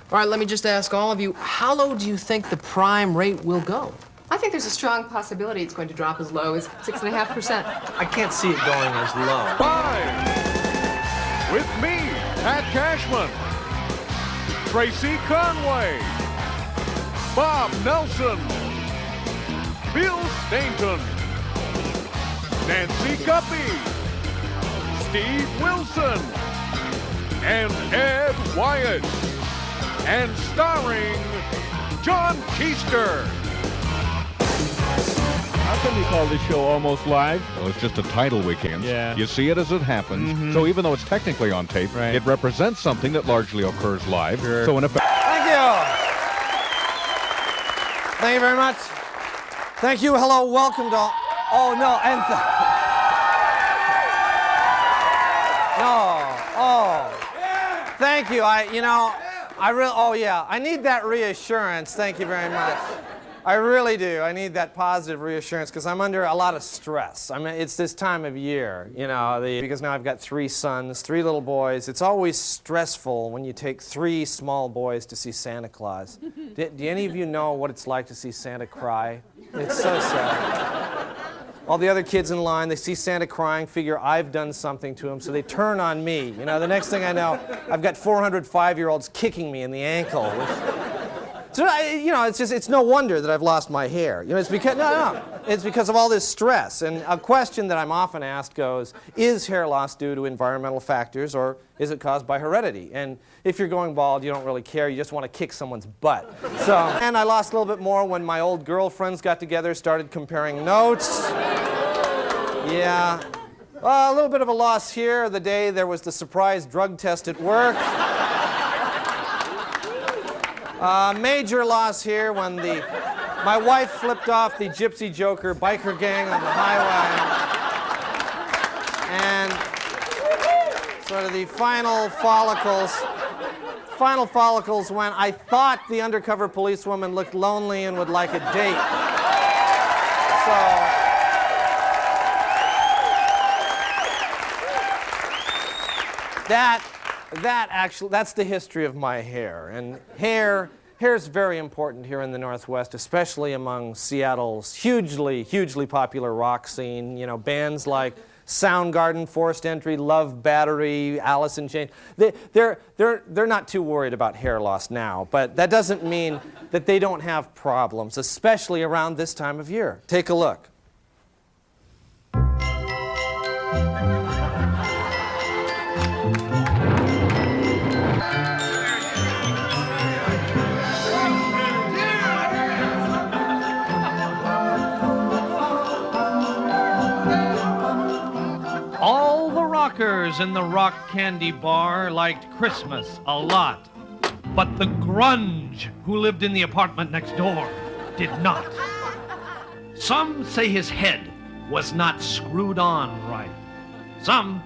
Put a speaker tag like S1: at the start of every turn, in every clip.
S1: All right, let me just ask all of you, how low do you think the prime rate will go?
S2: I think there's a strong possibility it's going to drop as low as 6.5%.
S3: I can't see it going as low.
S4: 5. With me, Pat Cashman, Tracy Conway, Bob Nelson, Bill Stainton, Nancy Guppy, Steve Wilson, and Ed Wyatt. And starring John Keister.
S5: How come you call this show Almost Live?
S6: Well, it's just a title weekend.
S5: Yeah.
S6: You see it as it happens. So even though it's technically on tape, it represents something that largely occurs live.
S5: Sure.
S6: So in effect...
S3: Thank you. Thank you very much. Thank you. Hello. Welcome to... Oh, no. And... No. Oh. Thank you. I need that reassurance. Thank you very much. I really do. I need that positive reassurance because I'm under a lot of stress. I mean, it's this time of year, because now I've got 3 sons, 3 little boys. It's always stressful when you take 3 small boys to see Santa Claus. Do any of you know what it's like to see Santa cry? It's so sad. All the other kids in line, they see Santa crying, figure I've done something to him, so they turn on me. The next thing I know, I've got 400 5-year-olds kicking me in the ankle. So, it's no wonder that I've lost my hair. It's because, it's because of all this stress. And a question that I'm often asked goes, is hair loss due to environmental factors or is it caused by heredity? And if you're going bald, you don't really care. You just want to kick someone's butt. And I lost a little bit more when my old girlfriends got together, started comparing notes. Yeah. A little bit of a loss here the day there was the surprise drug test at work. Major loss here when my wife flipped off the Gypsy Joker biker gang on the highway. And sort of the final follicles when I thought the undercover policewoman looked lonely and would like a date. That's the history of my hair. And hair is very important here in the Northwest, especially among Seattle's hugely, hugely popular rock scene. Bands like Soundgarden, Forced Entry, Love Battery, Alice in Chains. They're not too worried about hair loss now, but that doesn't mean that they don't have problems, especially around this time of year. Take a look.
S7: All the rockers in the rock candy bar liked Christmas a lot, but the grunge who lived in the apartment next door did not. Some say his head was not screwed on right. Some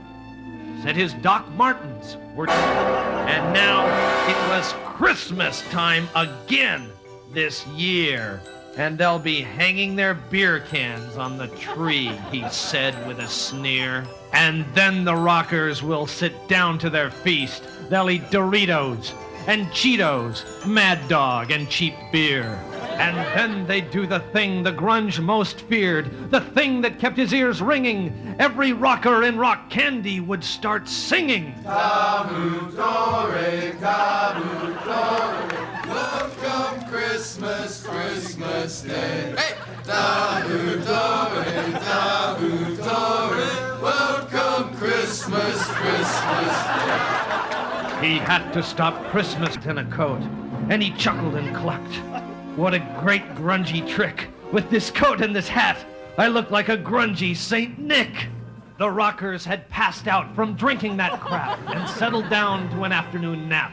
S7: said his Doc Martens were... And now it was Christmas time again this year. And they'll be hanging their beer cans on the tree, he said with a sneer. And then the rockers will sit down to their feast. They'll eat Doritos and Cheetos, Mad Dog and cheap beer. And then they'd do the thing the grunge most feared, the thing that kept his ears ringing. Every rocker in rock candy would start singing.
S8: Taboo-tore, taboo-tore, welcome Christmas, Christmas Day. Hey! Taboo-tore, taboo-tore, welcome Christmas, Christmas Day.
S7: He had to stop Christmas in a coat, and he chuckled and clucked. What a great grungy trick. With this coat and this hat, I look like a grungy Saint Nick. The rockers had passed out from drinking that crap and settled down to an afternoon nap.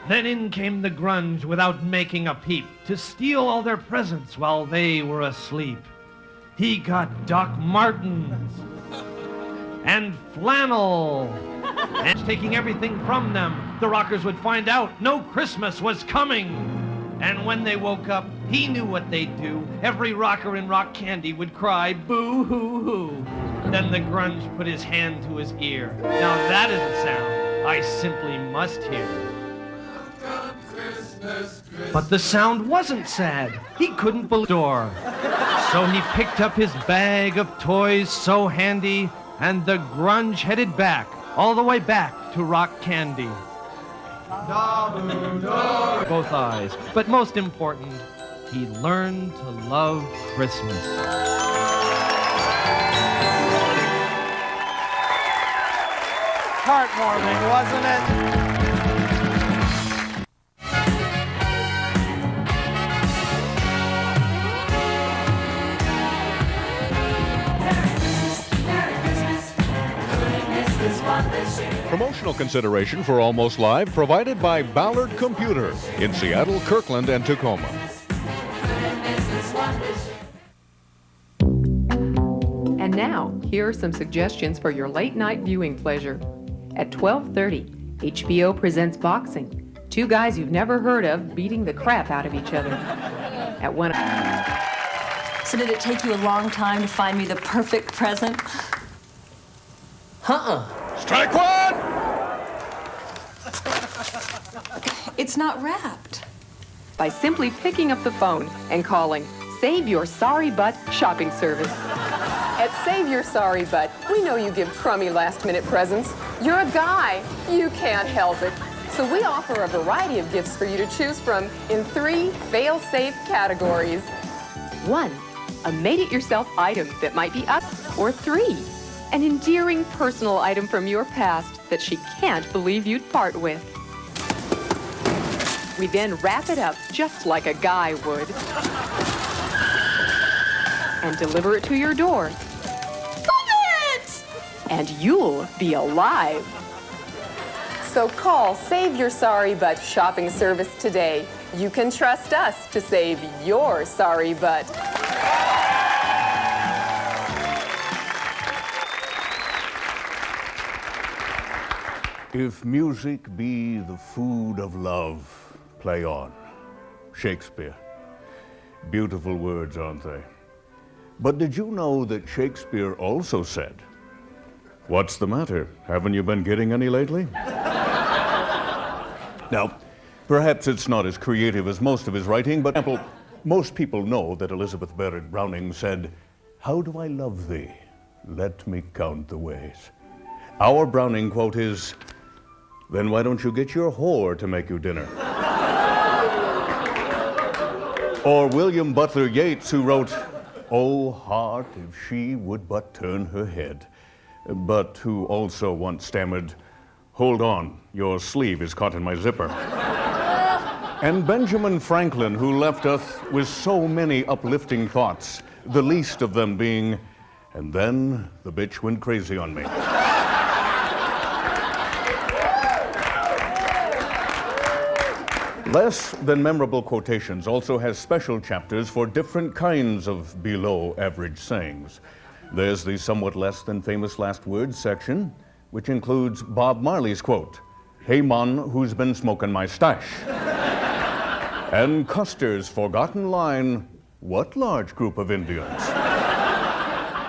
S7: Then in came the grunge without making a peep to steal all their presents while they were asleep. He got Doc Martens and flannel. And taking everything from them, the rockers would find out no Christmas was coming. And when they woke up, he knew what they'd do. Every rocker in rock candy would cry, boo-hoo-hoo. Then the grunge put his hand to his ear. Now that is a sound I simply must hear.
S8: Welcome Christmas.
S7: But the sound wasn't sad. He couldn't believe the door. So he picked up his bag of toys so handy, and the grunge headed back, all the way back to Rock Candy. Both eyes. But most important, he learned to love Christmas.
S3: Heartwarming, wasn't it?
S6: Promotional consideration for Almost Live provided by Ballard Computer in Seattle, Kirkland, and Tacoma.
S2: And now, here are some suggestions for your late night viewing pleasure. At 12:30, HBO presents Boxing. Two guys you've never heard of beating the crap out of each other. At 1.
S9: So did it take you a long time to find me the perfect present?
S4: Strike one!
S9: It's not wrapped.
S2: By simply picking up the phone and calling Save Your Sorry Butt shopping service. At Save Your Sorry Butt, we know you give crummy last-minute presents. You're a guy. You can't help it. So we offer a variety of gifts for you to choose from in 3 fail-safe categories. 1, a made-it-yourself item that might be up. Or 3, an endearing personal item from your past that she can't believe you'd part with. We then wrap it up just like a guy would and deliver it to your door.
S9: Love it!
S2: And you'll be alive. So call Save Your Sorry Butt shopping service today. You can trust us to save your sorry butt.
S10: If music be the food of love, play on. Shakespeare. Beautiful words, aren't they? But did you know that Shakespeare also said, "What's the matter? Haven't you been getting any lately?" Now, perhaps it's not as creative as most of his writing, but most people know that Elizabeth Barrett Browning said, "How do I love thee? Let me count the ways." Our Browning quote is, "Then why don't you get your whore to make you dinner?" Or William Butler Yeats, who wrote, "Oh, heart, if she would but turn her head," but who also once stammered, "Hold on, your sleeve is caught in my zipper." And Benjamin Franklin, who left us with so many uplifting thoughts, the least of them being, "And then the bitch went crazy on me." Less Than Memorable Quotations also has special chapters for different kinds of below-average sayings. There's the somewhat less than famous last words section, which includes Bob Marley's quote, "Hey man, who's been smoking my stash?" And Custer's forgotten line, "What large group of Indians?"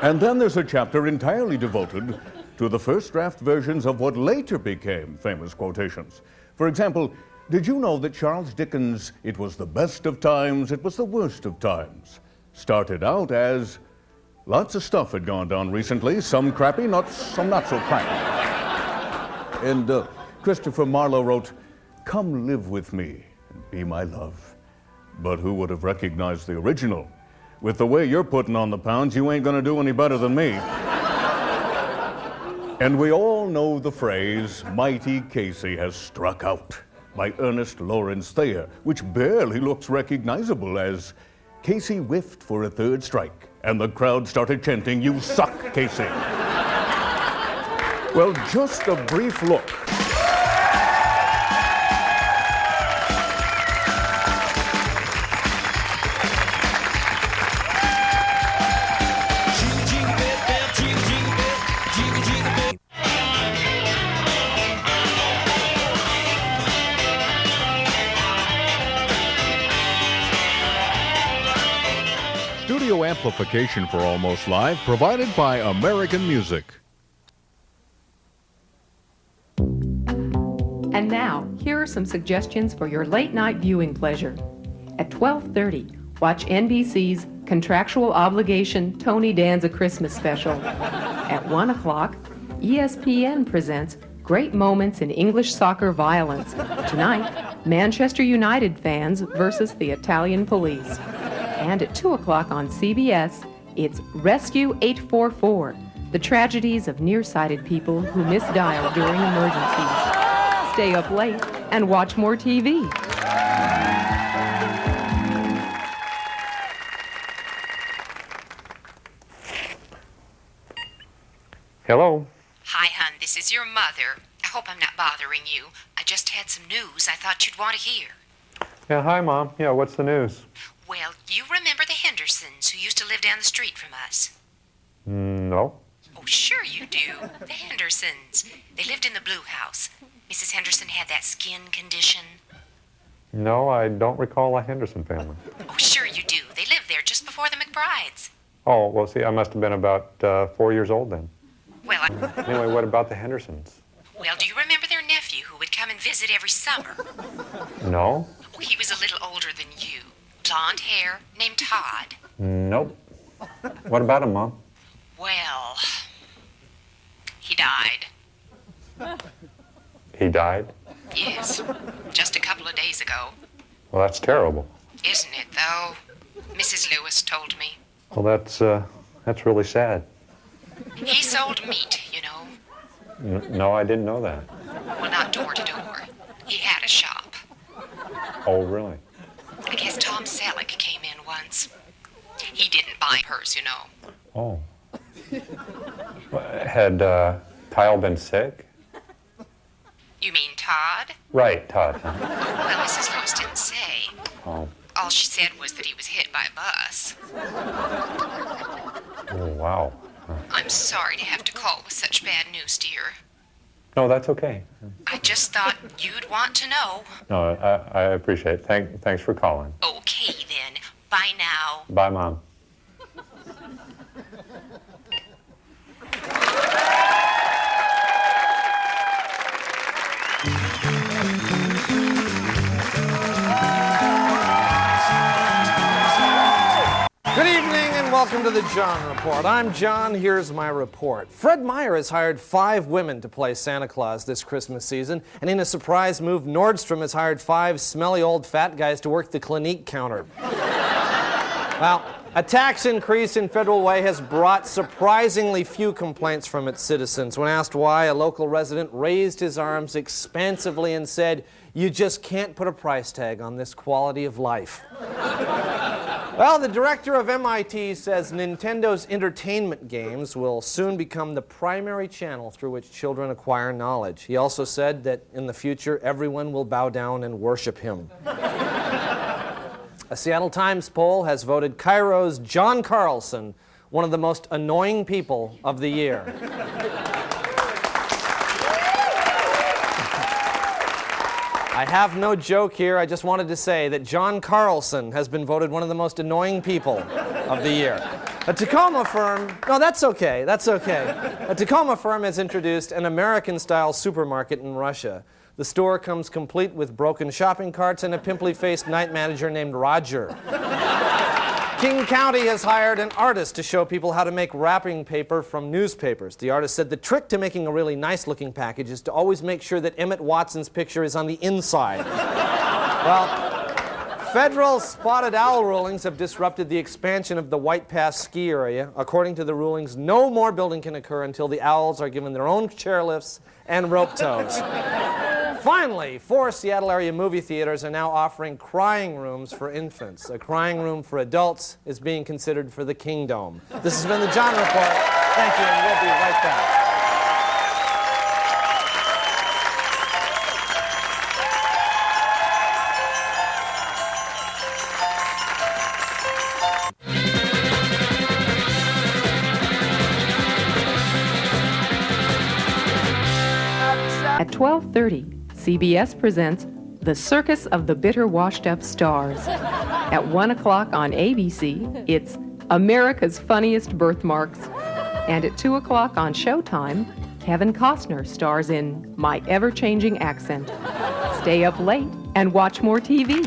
S10: And then there's a chapter entirely devoted to the first draft versions of what later became famous quotations. For example, did you know that Charles Dickens' "It was the best of times, it was the worst of times" started out as, "Lots of stuff had gone down recently, some crappy, some not so crappy." And Christopher Marlowe wrote, "Come live with me and be my love." But who would have recognized the original? With the way you're putting on the pounds, you ain't gonna do any better than me. And we all know the phrase, "Mighty Casey has struck out," by Ernest Lawrence Thayer, which barely looks recognizable as, "Casey whiffed for a 3rd strike, and the crowd started chanting, 'You suck, Casey.'" Well, just a brief look.
S6: Studio amplification for Almost Live provided by American Music.
S2: And now, here are some suggestions for your late-night viewing pleasure. At 12:30, watch NBC's Contractual Obligation Tony Danza Christmas Special. At 1 o'clock, ESPN presents Great Moments in English Soccer Violence. Tonight, Manchester United fans versus the Italian police. And at 2 o'clock on CBS, it's Rescue 844, the tragedies of nearsighted people who misdial during emergencies. Stay up late and watch more TV.
S5: Hello.
S11: Hi, hon. This is your mother. I hope I'm not bothering you. I just had some news I thought you'd want to hear.
S5: Yeah, hi, Mom. Yeah, what's the news?
S11: Well, you remember the Hendersons who used to live down the street from us?
S5: No.
S11: Oh, sure you do. The Hendersons. They lived in the blue house. Mrs. Henderson had that skin condition.
S5: No, I don't recall a Henderson family.
S11: Oh, sure you do. They lived there just before the McBrides.
S5: Oh, well, see, I must have been about 4 years old then.
S11: Well,
S5: Anyway, what about the Hendersons?
S11: well, do you remember their nephew who would come and visit every summer?
S5: No?
S11: Oh, he was a little older than you. Blonde hair, named Todd.
S5: Nope. What about him, Mom?
S11: Well, he died.
S5: He died?
S11: Yes, just a couple of days ago.
S5: Well, that's terrible.
S11: Isn't it, though? Mrs. Lewis told me.
S5: Well, that's really sad.
S11: He sold meat, you know.
S5: No, I didn't know that.
S11: Well, not door to door. He had a shop.
S5: Oh, really?
S11: I guess Tom Selleck came in once. He didn't buy hers, you know.
S5: Oh. Had Kyle been sick?
S11: You mean Todd?
S5: Right, Todd.
S11: Well, Mrs. Lewis didn't say.
S5: Oh.
S11: All she said was that he was hit by a bus.
S5: Oh, wow.
S11: I'm sorry to have to call with such bad news, dear.
S5: No, that's okay.
S11: I just thought you'd want to know.
S5: No, I appreciate it. Thanks for calling.
S11: Okay, then. Bye now.
S5: Bye, Mom.
S3: Good evening and welcome to the John Report. I'm John, here's my report. Fred Meyer has hired 5 women to play Santa Claus this Christmas season, and in a surprise move, Nordstrom has hired 5 smelly old fat guys to work the Clinique counter. Well, a tax increase in Federal Way has brought surprisingly few complaints from its citizens. When asked why, a local resident raised his arms expansively and said, "You just can't put a price tag on this quality of life." Well, the director of MIT says Nintendo's entertainment games will soon become the primary channel through which children acquire knowledge. He also said that in the future, everyone will bow down and worship him. A Seattle Times poll has voted Cairo's John Carlson one of the most annoying people of the year. I have no joke here. I just wanted to say that John Carlson has been voted one of the most annoying people of the year. A Tacoma firm, no, that's okay, that's okay. A Tacoma firm has introduced an American-style supermarket in Russia. The store comes complete with broken shopping carts and a pimply-faced night manager named Roger. King County has hired an artist to show people how to make wrapping paper from newspapers. The artist said the trick to making a really nice-looking package is to always make sure that Emmett Watson's picture is on the inside. Well, federal spotted owl rulings have disrupted the expansion of the White Pass ski area. According to the rulings, no more building can occur until the owls are given their own chairlifts and rope tows. Finally, 4 Seattle area movie theaters are now offering crying rooms for infants. A crying room for adults is being considered for the Kingdom. This has been the John Report. Thank you, and we'll be right back.
S2: At 12:30, CBS presents The Circus of the Bitter Washed Up Stars. At 1 o'clock on ABC, it's America's Funniest Birthmarks. And at 2 o'clock on Showtime, Kevin Costner stars in My Ever-Changing Accent. Stay up late and watch more TV.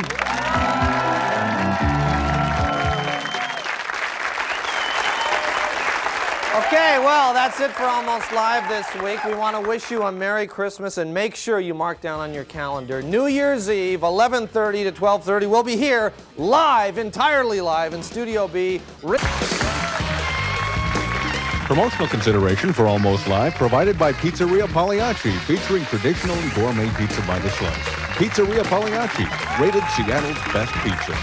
S3: Okay, well, that's it for Almost Live this week. We want to wish you a Merry Christmas and make sure you mark down on your calendar New Year's Eve, 11:30 to 12:30. We'll be here live, entirely live in Studio B.
S6: Promotional consideration for Almost Live provided by Pizzeria Pagliacci, featuring traditional and gourmet pizza by the slice. Pizzeria Pagliacci, rated Seattle's best pizza.